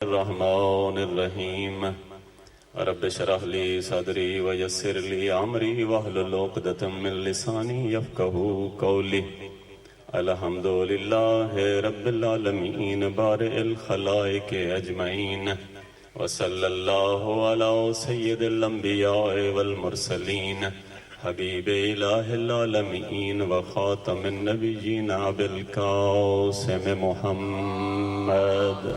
الرحمن الرحیم رب اشرح لی صدری ویسر لی امری واحلل عقدۃ من لسانی یفقہوا قولی الحمدللہ رب العالمین بارئ الخلائق اجمعین وصلی اللہ علی سید الانبیاء والمرسلین حبیب الہ العالمین وخاتم النبیین ابوالقاسم محمد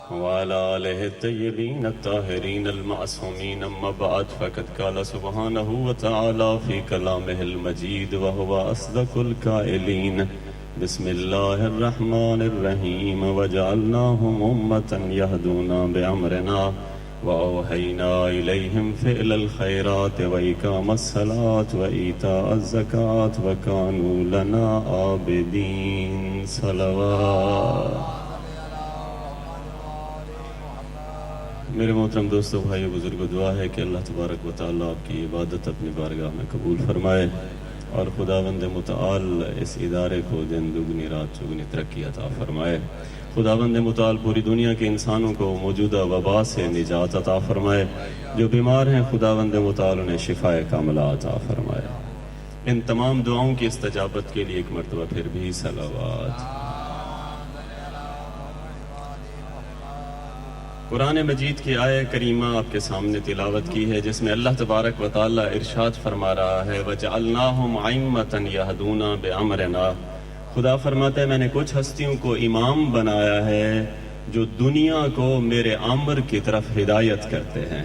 وعلى آله الطيبين الطاهرين المعصومين أما بعد فقد قال سبحانه وتعالى في كلامه المجيد وهو أصدق القائلين بسم الله الرحمن الرحيم وجعلناهم أمة يهدون بأمرنا وأوحينا إليهم فعل الخيرات وإقام الصلاة وإيتاء الزكاة وكانوا لنا عابدين صلوات. میرے محترم دوستو، بھائیو، بزرگو، دعا ہے کہ اللہ تبارک و تعالیٰ آپ کی عبادت اپنی بارگاہ میں قبول فرمائے اور خداوند متعال اس ادارے کو دن دگنی رات چگنی ترقی عطا فرمائے. خداوند متعال پوری دنیا کے انسانوں کو موجودہ وبا سے نجات عطا فرمائے. جو بیمار ہیں خداوند متعال انہیں شفائے کاملہ عطا فرمائے. ان تمام دعاؤں کی استجابت کے لیے ایک مرتبہ پھر بھی صلوات. قرآن مجید کی آیہ کریمہ آپ کے سامنے تلاوت کی ہے، جس میں اللہ تبارک و تعالی ارشاد فرما رہا ہے وَجَعَلْنَاهُمْ أَئِمَّةً يَهْدُونَ بِأَمْرِنَا. خدا فرماتا ہے میں نے کچھ ہستیوں کو امام بنایا ہے جو دنیا کو میرے امر کی طرف ہدایت کرتے ہیں.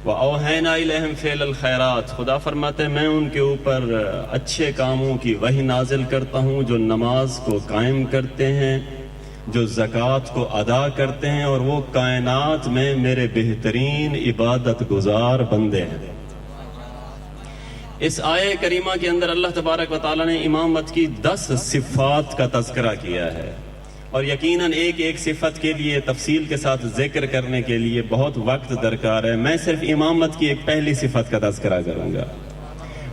وَأَوْحَيْنَا إِلَيْهِمْ فِعْلَ الْخَيْرَاتِ. خدا فرماتا ہے میں ان کے اوپر اچھے کاموں کی وحی نازل کرتا ہوں، جو نماز کو قائم کرتے ہیں، جو زکوٰۃ کو ادا کرتے ہیں، اور وہ کائنات میں میرے بہترین عبادت گزار بندے ہیں. اس آیہ کریمہ کے اندر اللہ تبارک و تعالیٰ نے امامت کی 10 صفات کا تذکرہ کیا ہے، اور یقیناً ایک ایک صفت کے لیے تفصیل کے ساتھ ذکر کرنے کے لیے بہت وقت درکار ہے. میں صرف امامت کی ایک پہلی صفت کا تذکرہ کروں گا.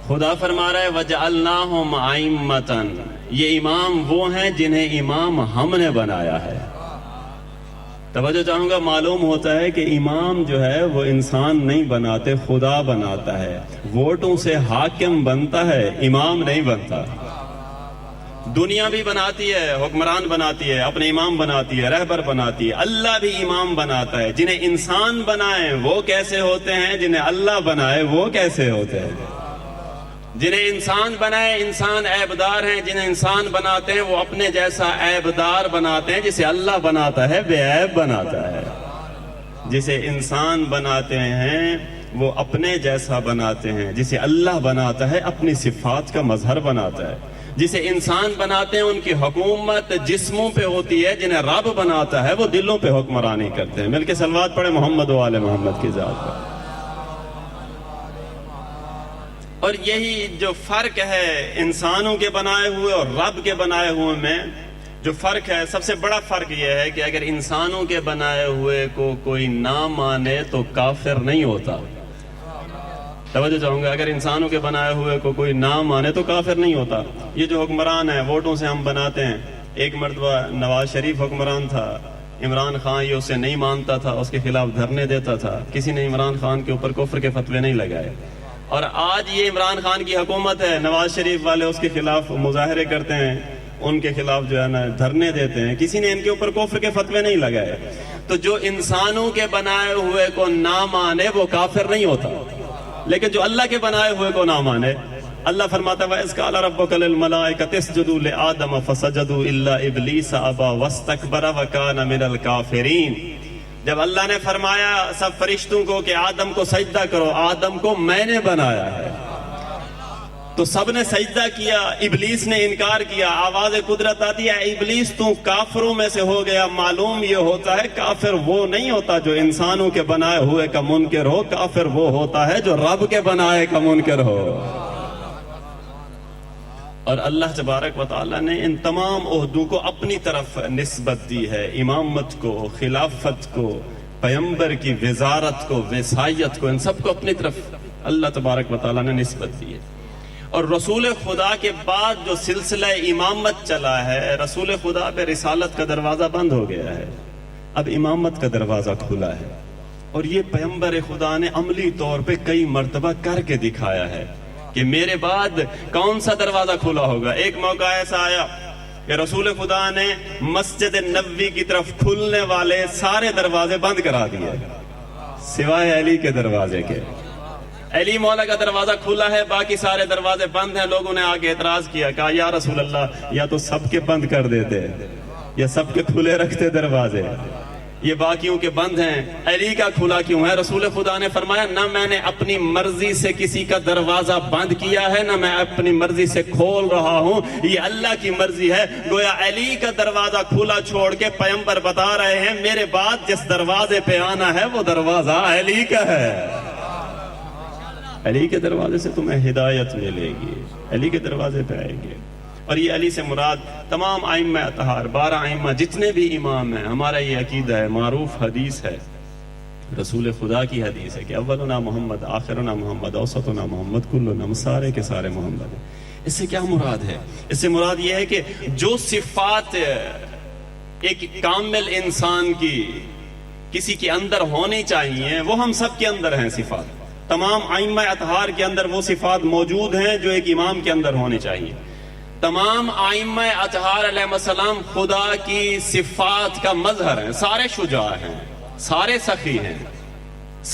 خدا فرما رہا ہے وَجَعَلْنَاهُمْ أَئِمَّةً. یہ امام وہ ہیں جنہیں امام ہم نے بنایا ہے. توجہ چاہوں گا، معلوم ہوتا ہے کہ امام جو ہے وہ انسان نہیں بناتے، خدا بناتا ہے. ووٹوں سے حاکم بنتا ہے، امام نہیں بنتا. دنیا بھی بناتی ہے، حکمران بناتی ہے، اپنے امام بناتی ہے، رہبر بناتی ہے. اللہ بھی امام بناتا ہے. جنہیں انسان بنائے وہ کیسے ہوتے ہیں، جنہیں اللہ بنائے وہ کیسے ہوتے ہیں. جنہیں انسان بنائے انسان عیبدار ہیں، جنہیں انسان بناتے ہیں وہ اپنے جیسا عیبدار بناتے ہیں. جسے اللہ بناتا ہے بے عیب بناتا ہے. جسے انسان بناتے ہیں وہ اپنے جیسا بناتے ہیں. جسے اللہ بناتا ہے اپنی صفات کا مظہر بناتا ہے. جسے انسان بناتے ہیں ان کی حکومت جسموں پہ ہوتی ہے. جنہیں رب بناتا ہے وہ دلوں پہ حکمرانی کرتے ہیں. مل کے صلوات پڑھیں محمد و آل محمد کی ذات پر. اور یہی جو فرق ہے انسانوں کے بنائے ہوئے اور رب کے بنائے ہوئے میں، جو فرق ہے، سب سے بڑا فرق یہ ہے کہ اگر انسانوں کے بنائے ہوئے کو کوئی نہ مانے تو کافر نہیں ہوتا. توجہ چاہوں گا، اگر انسانوں کے بنائے ہوئے کو کوئی نہ مانے تو کافر نہیں ہوتا. یہ جو حکمران ہیں ووٹوں سے ہم بناتے ہیں. ایک مرتبہ نواز شریف حکمران تھا، عمران خان یہ اسے نہیں مانتا تھا، اس کے خلاف دھرنے دیتا تھا. کسی نے عمران خان کے اوپر کفر کے فتوے نہیں لگائے. اور آج یہ عمران خان کی حکومت ہے، نواز شریف والے اس کے خلاف مظاہرے کرتے ہیں، ان کے خلاف جو ہے نا دھرنے دیتے ہیں. کسی نے ان کے اوپر کفر کے فتوے نہیں لگائے. تو جو انسانوں کے بنائے ہوئے کو نہ مانے وہ کافر نہیں ہوتا. لیکن جو اللہ کے بنائے ہوئے کو نہ مانے، اللہ فرماتا ہے وَإِذْ قَالَ رَبُّكَ لِلْمَلَائِكَةِ اسْجُدُوا لِآدَمَ فَسَجَدُوا إِلَّا إِبْلِيسَ أَبَىٰ وَاسْتَكْبَرَ وَكَانَ مِنَ الْكَافِرِينَ. جب اللہ نے فرمایا سب فرشتوں کو کہ آدم کو سجدہ کرو، آدم کو میں نے بنایا ہے، تو سب نے سجدہ کیا. ابلیس نے انکار کیا. آواز قدرت آتی ہے ابلیس تو کافروں میں سے ہو گیا. معلوم یہ ہوتا ہے کافر وہ نہیں ہوتا جو انسانوں کے بنائے ہوئے کا منکر ہو. کافر وہ ہوتا ہے جو رب کے بنائے کا منکر ہو. اور اللہ تبارک و تعالیٰ نے ان تمام عہدوں کو اپنی طرف نسبت دی ہے. امامت کو، خلافت کو، پیغمبر کی وزارت کو، وصایت کو، ان سب کو اپنی طرف اللہ تبارک و تعالیٰ نے نسبت دی ہے. اور رسول خدا کے بعد جو سلسلہ امامت چلا ہے، رسول خدا پہ رسالت کا دروازہ بند ہو گیا ہے، اب امامت کا دروازہ کھلا ہے، اور یہ پیغمبر خدا نے عملی طور پہ کئی مرتبہ کر کے دکھایا ہے کہ میرے بعد کون سا دروازہ کھلا ہوگا۔ ایک موقع ایسا آیا کہ رسول خدا نے مسجد نبوی کی طرف کھلنے والے سارے دروازے بند کرا دیے سوائے علی کے دروازے کے۔ علی مولا کا دروازہ کھلا ہے، باقی سارے دروازے بند ہیں۔ لوگوں نے آگے اعتراض کیا، کہا یا رسول اللہ، یا تو سب کے بند کر دیتے یا سب کے کھلے رکھتے دروازے، یہ باقیوں کے بند ہیں، علی کا کھلا کیوں ہے؟ رسول خدا نے فرمایا، نہ میں نے اپنی مرضی سے کسی کا دروازہ بند کیا ہے، نہ میں اپنی مرضی سے کھول رہا ہوں، یہ اللہ کی مرضی ہے۔ گویا علی کا دروازہ کھلا چھوڑ کے پیغمبر بتا رہے ہیں میرے بعد جس دروازے پہ آنا ہے وہ دروازہ علی کا ہے۔ علی کے دروازے سے تمہیں ہدایت ملے گی، علی کے دروازے پہ آئے گی۔ اور یہ علی سے مراد تمام ائمہ اطہار، 12 ائمہ جتنے بھی امام ہیں، ہمارا یہ عقیدہ ہے، معروف حدیث ہے، رسول خدا کی حدیث ہے کہ اولنا محمد، آخرنا محمد، اوسطنا محمد، کلنا، سارے کے سارے محمد ہیں۔ اس سے کیا مراد ہے؟ اس سے مراد یہ ہے کہ جو صفات ایک کامل انسان کی کسی کے اندر ہونی چاہیے وہ ہم سب کے اندر ہیں۔ صفات تمام ائمہ اطہار کے اندر وہ صفات موجود ہیں جو ایک امام کے اندر ہونی چاہیے۔ تمام ائمہ اطہار علیہ السلام خدا کی صفات کا مظہر ہیں، سارے شجاع ہیں، سارے سخی ہیں،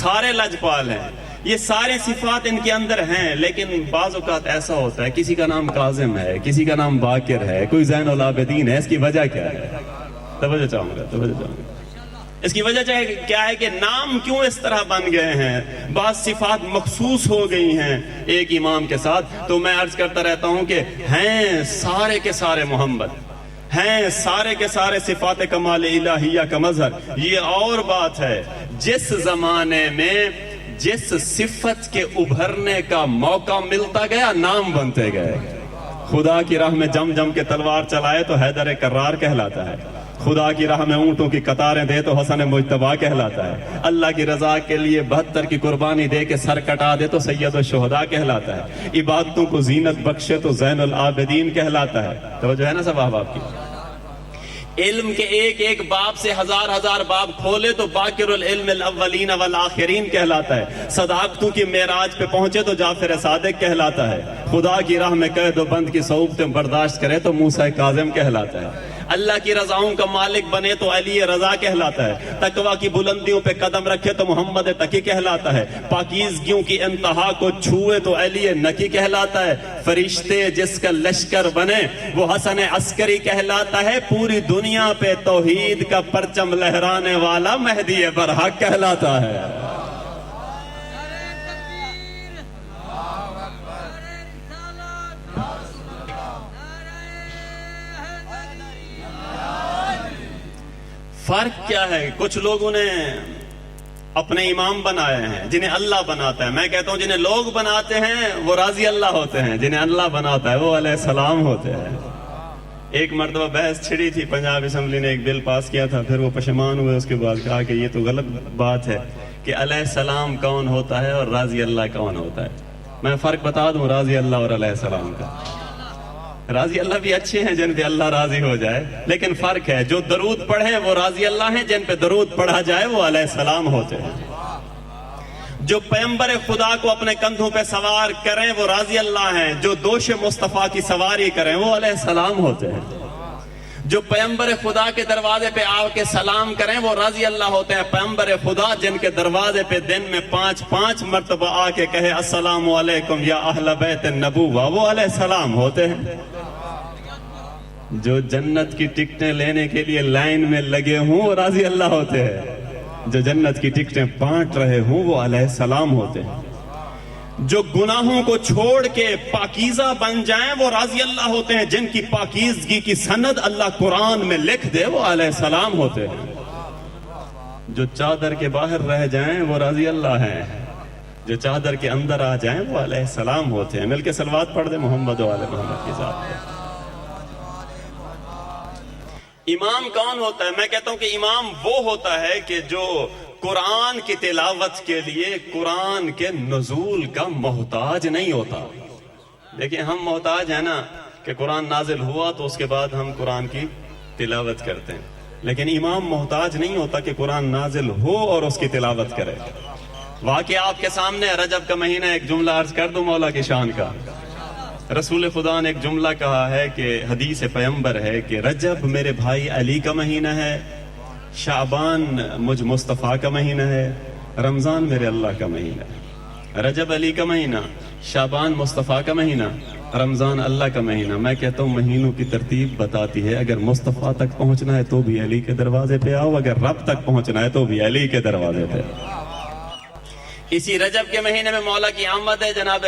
سارے لجپال ہیں، یہ سارے صفات ان کے اندر ہیں۔ لیکن بعض اوقات ایسا ہوتا ہے کسی کا نام کاظم ہے، کسی کا نام باقر ہے، کوئی زین العابدین ہے، اس کی وجہ کیا ہے؟ توجہ چاہوں گا۔ اس کی وجہ کیا ہے کہ نام کیوں اس طرح بن گئے ہیں؟ بعض صفات مخصوص ہو گئی ہیں ایک امام کے ساتھ۔ تو میں عرض کرتا رہتا ہوں کہ ہیں سارے کے سارے محمد، ہیں سارے کے سارے صفات کمال الہیہ کا مظہر۔ یہ اور بات ہے، جس زمانے میں جس صفت کے ابھرنے کا موقع ملتا گیا نام بنتے گئے۔ خدا کی راہ میں جم جم کے تلوار چلائے تو حیدر کرار کہلاتا ہے، خدا کی راہ میں اونٹوں کی قطاریں دے تو حسن مجتبیٰ کہلاتا ہے، اللہ کی رضا کے لیے 72 کی قربانی دے کے سر کٹا دے تو سید الشہداء کہلاتا ہے، عبادتوں کو زینت بخشے تو زین العابدین کہلاتا ہے۔ توجہ ہے نا سب احباب کی؟ علم کے ایک ایک باب سے ہزار باب کھولے تو باقر العلم الاولین والآخرین کہلاتا ہے، صداقتوں کی معراج پہ پہنچے تو جعفر صادق کہلاتا ہے، خدا کی راہ میں قید و بند کی صعوبتیں برداشت کرے تو موسیٰ کاظم کہلاتا ہے، اللہ کی رضاؤں کا مالک بنے تو علی رضا کہلاتا ہے، تقوی کی بلندیوں پہ قدم رکھے تو محمد تقی کہلاتا ہے، پاکیزگیوں کی انتہا کو چھوئے تو علی نقی کہلاتا ہے، فرشتے جس کا لشکر بنے وہ حسن عسکری کہلاتا ہے، پوری دنیا پہ توحید کا پرچم لہرانے والا مہدی برحق کہلاتا ہے۔ فرق کیا ہے؟ کچھ لوگوں نے اپنے امام بنائے ہیں جنہیں اللہ بناتا ہے، میں کہتا ہوں جنہیں لوگ بناتے ہیں وہ راضی اللہ ہوتے ہیں، جنہیں اللہ بناتا ہے وہ علیہ السلام ہوتے ہیں۔ ایک مرتبہ بحث چھڑی تھی، پنجاب اسمبلی نے ایک بل پاس کیا تھا، پھر وہ پشیمان ہوئے، اس کے بعد کہا کہ یہ تو غلط بات ہے کہ علیہ السلام کون ہوتا ہے اور راضی اللہ کون ہوتا ہے۔ میں فرق بتا دوں راضی اللہ اور علیہ السلام کا۔ راضی اللہ بھی اچھے ہیں جن پہ اللہ راضی ہو جائے، لیکن فرق ہے، جو درود پڑھے وہ راضی اللہ ہیں، جن پہ درود پڑھا جائے وہ علیہ السلام ہوتے ہیں۔ جو پیغمبر خدا کو اپنے کندھوں پہ سوار کریں وہ راضی اللہ ہیں، جو دوش مصطفیٰ کی سواری کریں وہ علیہ السلام ہوتے ہیں۔ جو پیغمبر خدا کے دروازے پہ آ کے سلام کریں وہ راضی اللہ ہوتے ہیں۔ پیغمبر خدا جن کے دروازے پہ دن میں 5 مرتبہ آ کے کہے السلام علیکم یا اہل بیت النبوہ وہ علیہ السلام ہوتے ہیں۔ جو جنت کی ٹکٹیں لینے کے لیے لائن میں لگے ہوں وہ راضی اللہ ہوتے ہیں، جو جنت کی ٹکٹیں بانٹ رہے ہوں وہ علیہ السلام ہوتے ہیں۔ جو گناہوں کو چھوڑ کے پاکیزہ بن جائیں وہ راضی اللہ ہوتے ہیں، جن کی پاکیزگی کی سند اللہ قرآن میں لکھ دے وہ علیہ السلام ہوتے ہیں۔ جو چادر کے باہر رہ جائیں وہ راضی اللہ ہیں، جو چادر کے اندر آ جائیں وہ علیہ السلام ہوتے ہیں۔ مل کے صلوات پڑھ دے محمد و آل محمد کی ذات پہ۔ امام کون ہوتا ہے؟ میں کہتا ہوں کہ امام وہ ہوتا ہے کہ جو قرآن کی تلاوت کے لیے قرآن کے نزول کا محتاج نہیں ہوتا۔ دیکھیں ہم محتاج ہیں نا کہ قرآن نازل ہوا تو اس کے بعد ہم قرآن کی تلاوت کرتے ہیں، لیکن امام محتاج نہیں ہوتا کہ قرآن نازل ہو اور اس کی تلاوت کرے۔ واقعہ آپ کے سامنے رجب کا مہینہ، ایک جملہ عرض کر دوں مولا کی شان کا۔ رسول خدا نے ایک جملہ کہا ہے کہ حدیث پیغمبر ہے کہ رجب میرے بھائی علی کا مہینہ ہے، شعبان مجھ مصطفیٰ کا مہینہ ہے، رمضان میرے اللہ کا مہینہ ہے۔ رجب علی کا مہینہ، شعبان مصطفیٰ کا مہینہ، رمضان اللہ کا مہینہ۔ میں کہتا ہوں مہینوں کی ترتیب بتاتی ہے، اگر مصطفیٰ تک پہنچنا ہے تو بھی علی کے دروازے پہ آؤ، اگر رب تک پہنچنا ہے تو بھی علی کے دروازے پہ آؤ۔ اسی رجب کے مہینے میں مولا کی آمد ہے جناب۔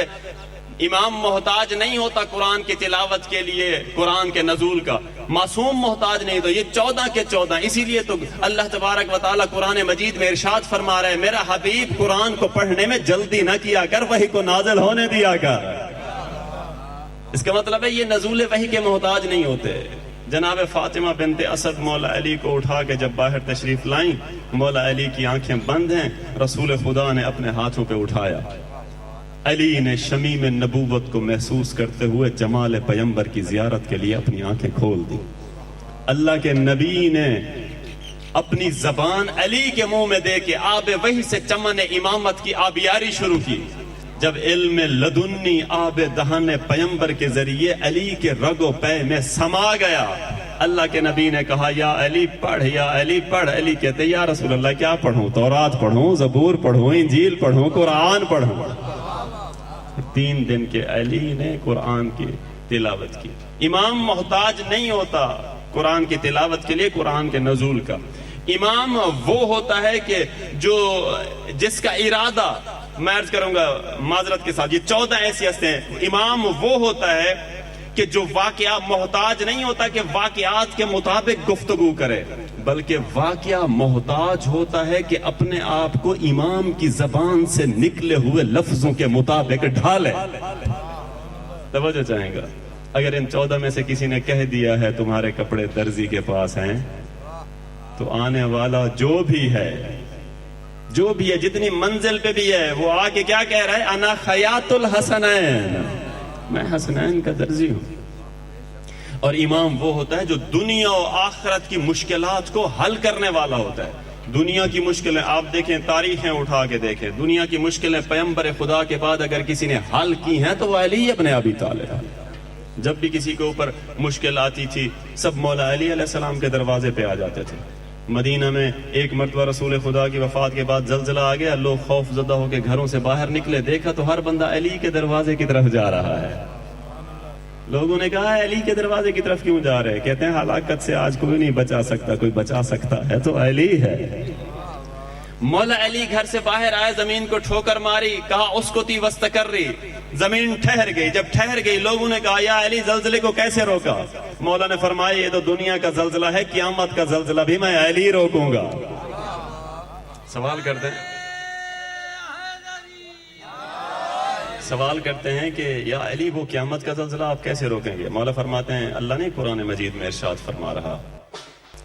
امام محتاج نہیں ہوتا قرآن کی تلاوت کے لیے، قرآن کے نزول کا، معصوم محتاج نہیں، تو یہ 14 کے 14۔ اسی لیے تو اللہ تبارک و تعالیٰ قرآن مجید میں ارشاد فرما رہے ہیں، میرا حبیب قرآن کو پڑھنے میں جلدی نہ کیا کر، وحی کو نازل ہونے دیا کر۔ اس کا مطلب ہے یہ نزول وحی کے محتاج نہیں ہوتے۔ جناب فاطمہ بنت اسد مولا علی کو اٹھا کے جب باہر تشریف لائیں، مولا علی کی آنکھیں بند ہیں، رسول خدا نے اپنے ہاتھوں پہ اٹھایا۔ علی نے شمیم نبوت کو محسوس کرتے ہوئے جمال پیغمبر کی زیارت کے لیے اپنی آنکھیں کھول دی۔ اللہ کے نبی نے اپنی زبان علی کے منہ میں دے کے آب وحی سے چمن امامت کی آبیاری شروع کی۔ جب علم لدنی آب دہن پیغمبر کے ذریعے علی کے رگ و پے میں سما گیا، اللہ کے نبی نے کہا یا علی پڑھ، یا علی پڑھ۔ علی کہتے یا رسول اللہ کیا پڑھوں؟ تورات پڑھوں، زبور پڑھوں، انجیل پڑھوں، قرآن پڑھوں؟ 3 دن کے علی نے قرآن کی تلاوت کی۔ امام محتاج نہیں ہوتا قرآن کی تلاوت کے لیے، قرآن کے نزول کا۔ امام وہ ہوتا ہے کہ جس کا ارادہ، میں عرض کروں گا معذرت کے ساتھ، یہ 14 ایسی ہستے ہیں۔ امام وہ ہوتا ہے کہ جو واقعہ محتاج نہیں ہوتا کہ واقعات کے مطابق گفتگو کرے، بلکہ واقعہ محتاج ہوتا ہے کہ اپنے آپ کو امام کی زبان سے نکلے ہوئے لفظوں کے مطابق ڈھالے۔ توجہ چاہیں گا، اگر ان 14 میں سے کسی نے کہہ دیا ہے تمہارے کپڑے درزی کے پاس ہیں، تو آنے والا جو بھی ہے، جتنی منزل پہ بھی ہے، وہ آ کے کیا کہہ رہا ہے؟ انا خیاط الحسنین، میں حسنین کا درزی ہوں۔ اور امام وہ ہوتا ہے جو دنیا و آخرت کی مشکلات کو حل کرنے والا ہوتا ہے۔ دنیا کی مشکلیں آپ دیکھیں، تاریخیں اٹھا کے دیکھیں، دنیا کی مشکلیں پیغمبر خدا کے بعد اگر کسی نے حل کی ہیں تو وہ علی ابن ابی طالب۔ جب بھی کسی کے اوپر مشکل آتی تھی، سب مولا علی علیہ السلام کے دروازے پہ آ جاتے تھے۔ مدینہ میں ایک مرتبہ رسول خدا کی وفات کے بعد زلزلہ آ گیا، لوگ خوف زدہ ہو کے گھروں سے باہر نکلے، دیکھا تو ہر بندہ علی کے دروازے کی طرف جا رہا ہے۔ لوگوں نے کہا علی کے دروازے کی طرف کیوں جا رہے؟ کہتے ہیں ہلاکت سے آج کوئی نہیں بچا سکتا، کوئی بچا سکتا ہے تو علی ہے۔ مولا علی گھر سے باہر آئے، زمین کو ٹھوکر ماری، کہا اسکتی واستقری، زمین ٹھہر گئی۔ جب ٹھہر گئی، لوگوں نے کہا یا علی زلزلے کو کیسے روکا؟ مولا نے فرمایا یہ تو دنیا کا زلزلہ ہے، قیامت کا زلزلہ بھی میں علی روکوں گا۔ سوال کرتے ہیں کہ یا علی وہ قیامت کا زلزلہ آپ کیسے روکیں گے؟ مولا فرماتے ہیں اللہ نے قرآن مجید میں ارشاد فرما رہا،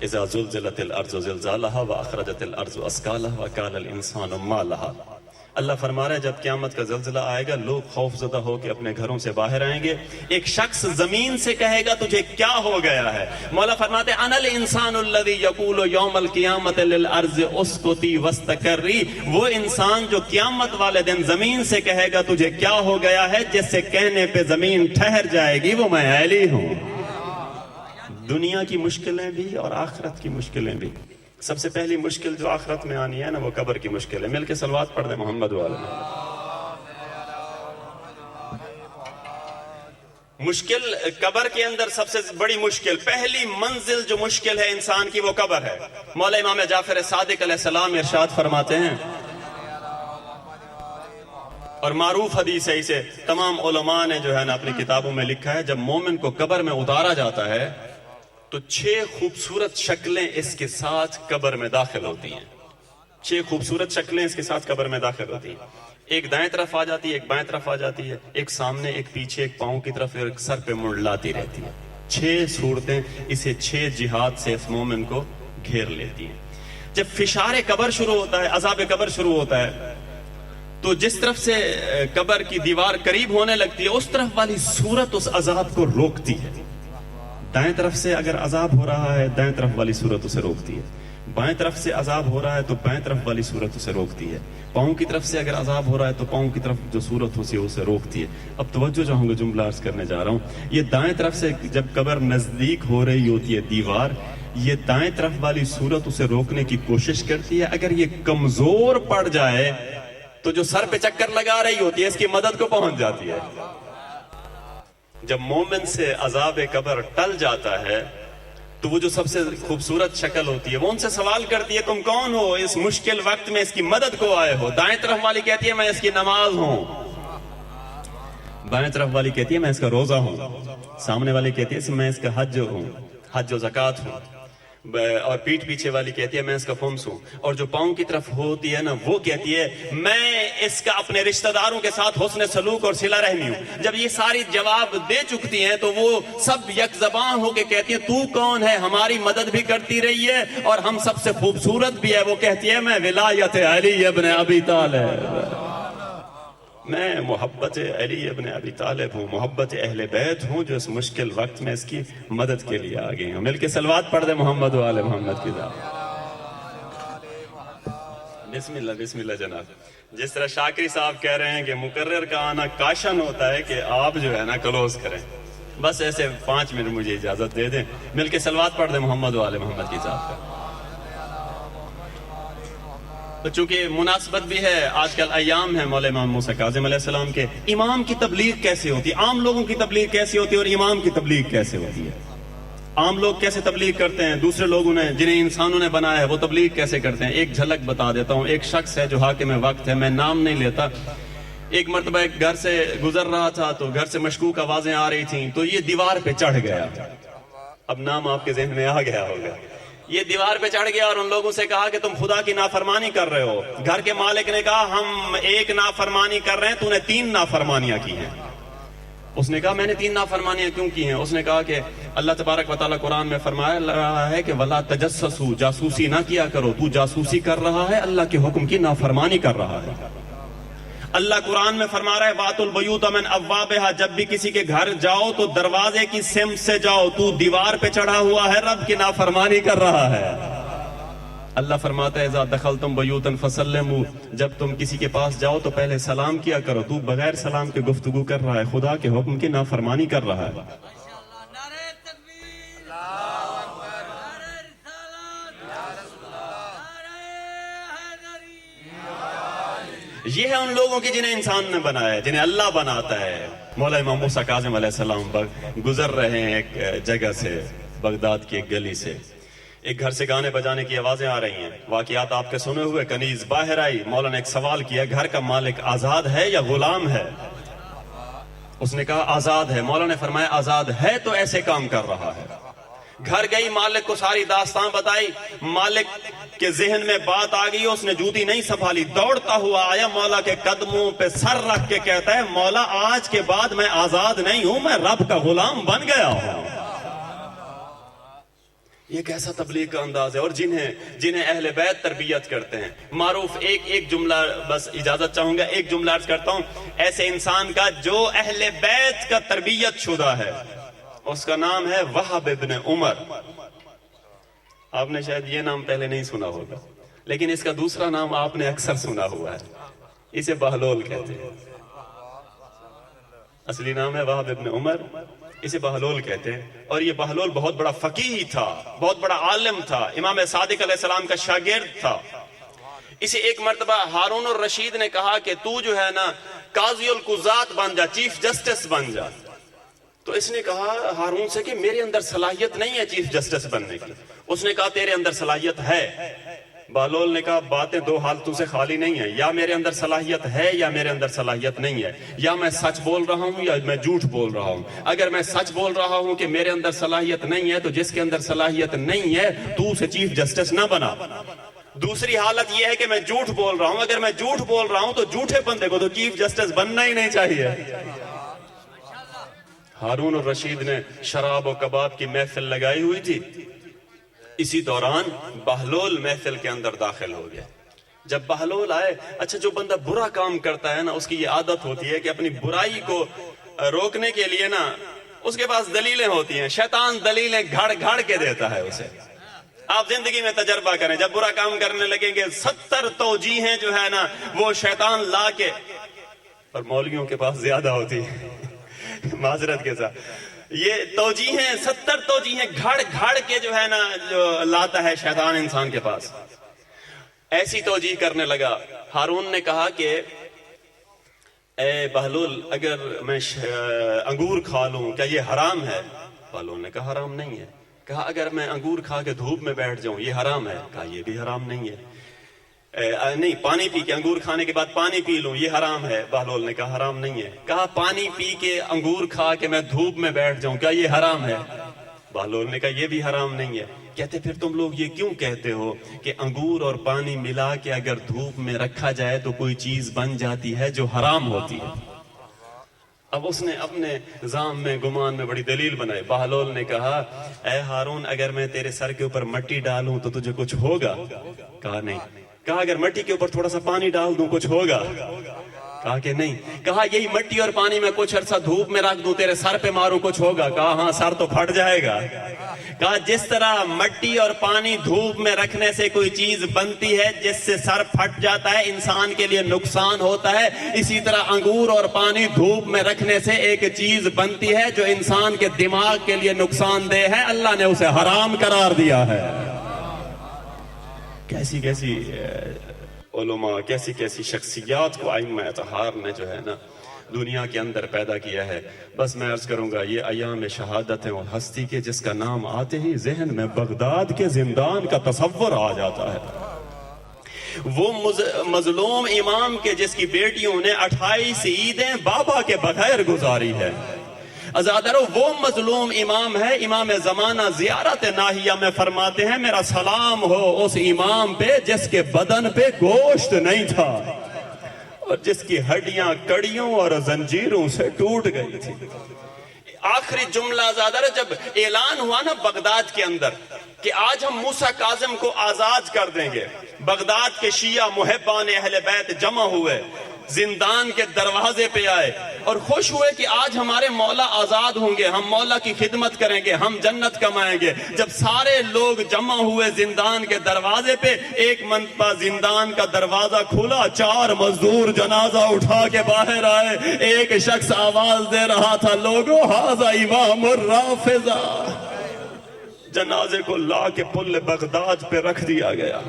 اذا زلزلت الارض زلزالها واخرجت الارض اثقالها وقال الانسان ما لها۔ اللہ فرما رہا ہے جب قیامت کا زلزلہ آئے گا، لوگ خوف زدہ ہو کے اپنے گھروں سے باہر آئیں گے، ایک شخص زمین سے کہے گا تجھے کیا ہو گیا ہے؟ مولا فرماتے ہیں انا الانسان الذي يقول يوم القيامه للارض اسكتي واستقري، وہ انسان جو قیامت والے دن زمین سے کہے گا تجھے کیا ہو گیا ہے، جس سے کہنے پہ زمین ٹھہر جائے گی، وہ میں علی ہوں۔ دنیا کی مشکلیں بھی اور آخرت کی مشکلیں بھی۔ سب سے پہلی مشکل جو آخرت میں آنی ہے نا، وہ قبر کی مشکل ہے۔ مل کے صلوات پڑھ دیں محمد والے۔ مشکل قبر کے اندر سب سے بڑی مشکل، پہلی منزل جو مشکل ہے انسان کی، وہ قبر ہے۔ مولا امام جعفر صادق علیہ السلام ارشاد فرماتے ہیں، اور معروف حدیث ہے، اسے تمام علماء نے جو ہے نا اپنی کتابوں میں لکھا ہے، جب مومن کو قبر میں اتارا جاتا ہے تو 6 خوبصورت شکلیں اس کے ساتھ قبر میں داخل ہوتی ہیں۔ 6 خوبصورت شکلیں اس کے ساتھ قبر میں داخل ہوتی ہیں۔ ایک دائیں طرف آ جاتی ہے، ایک بائیں طرف آ جاتی ہے، ایک سامنے، ایک پیچھے، ایک پاؤں کی طرف، ایک سر پہ منڈلاتی رہتی ہے۔ 6 صورتیں اسے 6 جہات سے اس مومن کو گھیر لیتی ہیں۔ جب فشار قبر شروع ہوتا ہے، عذاب قبر شروع ہوتا ہے، تو جس طرف سے قبر کی دیوار قریب ہونے لگتی ہے اس طرف والی صورت اس عذاب کو روکتی ہے. دائیں طرف سے اگر عذاب ہو رہا ہے دائیں طرف والی صورت اسے روکتی ہے. بائیں طرف سے عذاب ہو رہا ہے تو بائیں طرف والی صورت اسے روکتی ہے. پاؤں کی طرف سے اگر عذاب ہو رہا ہے تو پاؤں کی طرف جو صورت ہوتی ہے اسے روکتی ہے. اب توجہ چاہوں گا جملہ عرض کرنے جا رہا ہوں. یہ دائیں طرف سے جب قبر نزدیک ہو رہی ہوتی ہے دیوار, یہ دائیں طرف والی صورت اسے روکنے کی کوشش کرتی ہے. اگر یہ کمزور پڑ جائے تو جو سر پہ چکر لگا رہی ہوتی ہے اس کی مدد کو پہنچ جاتی ہے. جب مومن سے عذاب قبر ٹل جاتا ہے تو وہ جو سب سے خوبصورت شکل ہوتی ہے وہ ان سے سوال کرتی ہے تم کون ہو, اس مشکل وقت میں اس کی مدد کو آئے ہو. دائیں طرف والی کہتی ہے میں اس کی نماز ہوں, بائیں طرف والی کہتی ہے میں اس کا روزہ ہوں, سامنے والی کہتی ہے میں اس کا حج ہوں, حج و زکات ہوں, اور پیٹھ پیچھے والی کہتی ہے میں اس کا خمس ہوں. اور جو پاؤں کی طرف ہوتی ہے نا وہ کہتی ہے میں اس کا اپنے رشتہ داروں کے ساتھ حسن سلوک اور صلہ رحمی ہوں. جب یہ ساری جواب دے چکتی ہیں تو وہ سب یک زبان ہو کے کہتی ہیں تو کون ہے, ہماری مدد بھی کرتی رہی ہے اور ہم سب سے خوبصورت بھی ہے. وہ کہتی ہے میں ولایت علی ابن ابی طالب, میں محبت علی ابن ابی طالب ہوں, محبت اہل بیت ہوں جو اس مشکل وقت میں اس کی مدد کے لیے آ گئی ہوں. مل کے صلوات پڑھ دے محمد و آل محمد کی ذات. بسم اللہ بسم اللہ جناب. جس طرح شاکری صاحب کہہ رہے ہیں کہ مقرر کا آنا کاشن ہوتا ہے کہ آپ جو ہے نا کلوز کریں, بس ایسے 5 منٹ مجھے اجازت دے دیں. مل کے صلوات پڑھ دے محمد و آل محمد کی ذات کا. تو چونکہ مناسبت بھی ہے, آج کل ایام ہے مولا امام موسیٰ کاظم علیہ السلام کے. امام کی تبلیغ کیسے ہوتی ہے, عام لوگوں کی تبلیغ کیسی ہوتی ہے اور امام کی تبلیغ کیسے ہوتی ہے. عام لوگ کیسے تبلیغ کرتے ہیں, دوسرے لوگوں نے جنہیں انسانوں نے بنایا ہے وہ تبلیغ کیسے کرتے ہیں. ایک جھلک بتا دیتا ہوں. ایک شخص ہے جو حاکم وقت ہے, میں نام نہیں لیتا. ایک مرتبہ ایک گھر سے گزر رہا تھا تو گھر سے مشکوک آوازیں آ رہی تھیں تو یہ دیوار پہ چڑھ گیا. اب نام آپ کے ذہن میں آ گیا ہوگا. یہ دیوار پہ چڑھ گیا اور ان لوگوں سے کہا کہ تم خدا کی نافرمانی کر رہے ہو. گھر کے مالک نے کہا ہم ایک نافرمانی کر رہے ہیں, تو نے 3 نافرمانیاں کی ہیں. اس نے کہا میں نے 3 نافرمانیاں کیوں کی ہیں. اس نے کہا کہ اللہ تبارک و تعالیٰ قرآن میں فرمایا رہا ہے کہ وَلَا تَجَسَّسُوا, جاسوسی نہ کیا کرو. تو جاسوسی کر رہا ہے, اللہ کے حکم کی نافرمانی کر رہا ہے. اللہ قرآن میں فرما رہا ہے وَاتُوا الْبُيُوتَ مِنْ أَبْوَابِهَا, جب بھی کسی کے گھر جاؤ تو دروازے کی سمت سے جاؤ. تو دیوار پہ چڑھا ہوا ہے, رب کی نافرمانی کر رہا ہے. اللہ فرماتا ہے اذا دخلتم بیوتا فسلموا, جب تم کسی کے پاس جاؤ تو پہلے سلام کیا کرو. تو بغیر سلام کے گفتگو کر رہا ہے, خدا کے حکم کی نافرمانی کر رہا ہے. یہ ہے ان لوگوں کی جنہیں انسان نے بنایا ہے, جنہیں اللہ بناتا ہے. مولا امام موسیٰ کاظم علیہ السلام گزر رہے ہیں ایک جگہ سے, بغداد کی ایک گلی سے. ایک گھر سے گانے بجانے کی آوازیں آ رہی ہیں. واقعات آپ کے سنے ہوئے. کنیز باہر آئی. مولا نے ایک سوال کیا گھر کا مالک آزاد ہے یا غلام ہے. اس نے کہا آزاد ہے. مولا نے فرمایا آزاد ہے تو ایسے کام کر رہا ہے. گھر گئی, مالک کو ساری داستان بتائی. مالک کے ذہن میں بات آ گئی, اس نے جوتی نہیں سنبھالی, دوڑتا ہوا آیا, مولا کے قدموں پہ سر رکھ کے کہتا ہے مولا آج کے بعد میں آزاد نہیں ہوں, میں رب کا غلام بن گیا ہوں. یہ کیسا تبلیغ کا انداز ہے. اور جنہیں اہل بیت تربیت کرتے ہیں. معروف ایک جملہ بس اجازت چاہوں گا, ایک جملہ عرض کرتا ہوں ایسے انسان کا جو اہل بیت کا تربیت شدہ ہے. اس کا نام ہے وہب ابن عمر. آپ نے شاید یہ نام پہلے نہیں سنا ہوگا, لیکن اس کا دوسرا نام آپ نے اکثر سنا ہوا ہے. اسے بہلول کہتے ہیں. اصلی نام ہے وہب ابن عمر, اسے بہلول کہتے ہیں. اور یہ بہلول بہت بڑا فقیہ تھا, بہت بڑا عالم تھا, امام صادق علیہ السلام کا شاگرد تھا. اسے ایک مرتبہ ہارون الرشید نے کہا کہ تو جو ہے نا قاضی القضات بن جا, چیف جسٹس بن جا. تو اس نے کہا ہارون سے کہ میرے اندر صلاحیت نہیں ہے چیف جسٹس بننے کی. اس نے کہا تیرے اندر صلاحیت ہے. بہلول نے کہا باتیں 2 حالتوں سے خالی نہیں ہیں, یا میرے اندر صلاحیت ہے یا میرے اندر صلاحیت نہیں ہے, یا میں سچ بول رہا ہوں یا میں جھوٹ بول رہا ہوں. اگر میں سچ بول رہا ہوں کہ میرے اندر صلاحیت نہیں ہے تو جس کے اندر صلاحیت نہیں ہے تو اسے چیف جسٹس نہ بنا. دوسری حالت یہ ہے کہ میں جھوٹ بول رہا ہوں. اگر میں جھوٹ بول رہا ہوں تو جھوٹے بندے کو تو چیف جسٹس بننا ہی نہیں چاہیے. ہارون الرشید نے شراب و کباب کی محفل لگائی ہوئی تھی. اسی دوران بہلول محفل کے اندر داخل ہو گیا. جب بہلول آئے، اچھا جو بندہ برا کام کرتا ہے نا، اس کی یہ عادت ہوتی ہے کہ اپنی برائی کو روکنے کے لیے نا اس کے پاس دلیلیں ہوتی ہیں، شیطان دلیلیں گھڑ گھڑ کے دیتا ہے اسے۔ آپ زندگی میں تجربہ کریں، جب برا کام کرنے لگیں گے 70 توجیہیں جو ہے نا وہ شیطان لا کے، اور مولویوں کے پاس زیادہ ہوتی ہے معذرت کے ساتھ، یہ توجیہیں 70 توجیہیں گھڑ گھڑ کے جو ہے نا جو لاتا ہے شیطان انسان کے پاس۔ ایسی توجیہ کرنے لگا، ہارون نے کہا کہ اے بہلول اگر میں انگور کھا لوں کیا یہ حرام ہے؟ بہلول نے کہا حرام نہیں ہے۔ کہا اگر میں انگور کھا کے دھوپ میں بیٹھ جاؤں یہ حرام ہے؟ کہا یہ بھی حرام نہیں ہے۔ نہیں، پانی پی کے انگور کھانے کے بعد پانی پی لوں یہ حرام ہے؟ بہلول نے کہا حرام نہیں ہے۔ کہا پانی پی کے انگور کھا کے میں دھوپ میں بیٹھ جاؤں کیا یہ حرام ہے؟ بہلول نے کہا یہ بھی حرام نہیں ہے۔ کہتے پھر تم لوگ یہ کیوں کہتے ہو کہ انگور اور پانی ملا کے اگر دھوپ میں رکھا جائے تو کوئی چیز بن جاتی ہے جو حرام ہوتی ہے؟ اب اس نے اپنے ظام میں گمان میں بڑی دلیل بنائی۔ بہلول نے کہا اے ہارون اگر میں تیرے سر کے اوپر مٹی ڈالوں تو تجھے کچھ ہوگا؟ کہا نہیں۔ کہا اگر مٹی کے اوپر تھوڑا سا پانی ڈال دوں کچھ ہوگا؟ کہا کہ نہیں۔ کہا یہی مٹی اور پانی میں کچھ عرصہ دھوپ میں رکھ دوں تیرے سر پہ ماروں کچھ ہوگا؟ کہا ہاں سر تو پھٹ جائے گا۔ کہا جس طرح مٹی اور پانی دھوپ میں رکھنے سے کوئی چیز بنتی ہے جس سے سر پھٹ جاتا ہے، انسان کے لیے نقصان ہوتا ہے، اسی طرح انگور اور پانی دھوپ میں رکھنے سے ایک چیز بنتی ہے جو انسان کے دماغ کے لیے نقصان دہ ہے، اللہ نے اسے حرام قرار دیا ہے۔ کیسی کیسی علماء، کیسی کیسی شخصیات کو ائمہ اطہار نے جو ہے نا دنیا کے اندر پیدا کیا ہے۔ بس میں عرض کروں گا یہ ایام شہادت ہیں اور ہستی کے جس کا نام آتے ہی ذہن میں بغداد کے زندان کا تصور آ جاتا ہے۔ وہ مظلوم امام کے جس کی بیٹیوں نے 28 عیدیں بابا کے بغیر گزاری ہے۔ عزادارو وہ مظلوم امام ہے، امام زمانہ زیارت ناہیہ میں فرماتے ہیں میرا سلام ہو اس امام پہ جس کے بدن پہ گوشت نہیں تھا اور جس کی ہڈیاں کڑیوں اور زنجیروں سے ٹوٹ گئی تھی۔ آخری جملہ عزادارو جب اعلان ہوا نا بغداد کے اندر کہ آج ہم موسیٰ کاظم کو آزاد کر دیں گے، بغداد کے شیعہ محبان اہل بیت جمع ہوئے، زندان کے دروازے پہ آئے اور خوش ہوئے کہ آج ہمارے مولا آزاد ہوں گے، ہم مولا کی خدمت کریں گے، ہم جنت کمائیں گے۔ جب سارے لوگ جمع ہوئے زندان کے دروازے پہ، ایک مرتبہ زندان کا دروازہ کھلا، 4 مزدور جنازہ اٹھا کے باہر آئے، ایک شخص آواز دے رہا تھا لوگو ھذا امام الرافضہ۔ جنازے کو لا کے پل بغداد پہ رکھ دیا گیا۔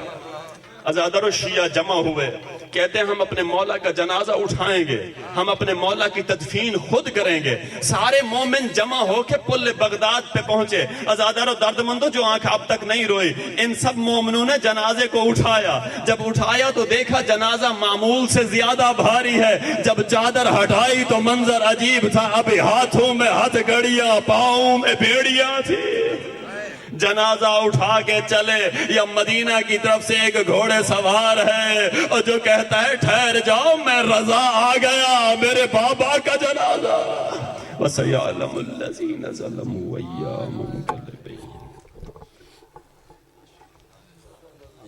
عزادارو شیعہ جمع ہوئے، کہتے ہیں ہم اپنے مولا کا جنازہ اٹھائیں گے، ہم اپنے مولا کی تدفین خود کریں گے۔ سارے مومن جمع ہو کے پل بغداد پہ پہنچے۔ عزادارو درد مندو جو آنکھ اب تک نہیں روئی، ان سب مومنوں نے جنازے کو اٹھایا۔ جب اٹھایا تو دیکھا جنازہ معمول سے زیادہ بھاری ہے۔ جب چادر ہٹائی تو منظر عجیب تھا، ابھی ہاتھوں میں ہتھ گڑیاں، پاؤں میں بیڑیاں تھی۔ جنازہ اٹھا کے چلے، یا مدینہ کی طرف سے ایک گھوڑے سوار ہے اور جو کہتا ہے ٹھہر جاؤ میں رضا آ گیا، میرے بابا کا جنازہ۔ وَسَيَعْلَمُ الَّذِينَ ظَلَمُوا وَأَيَّامٌ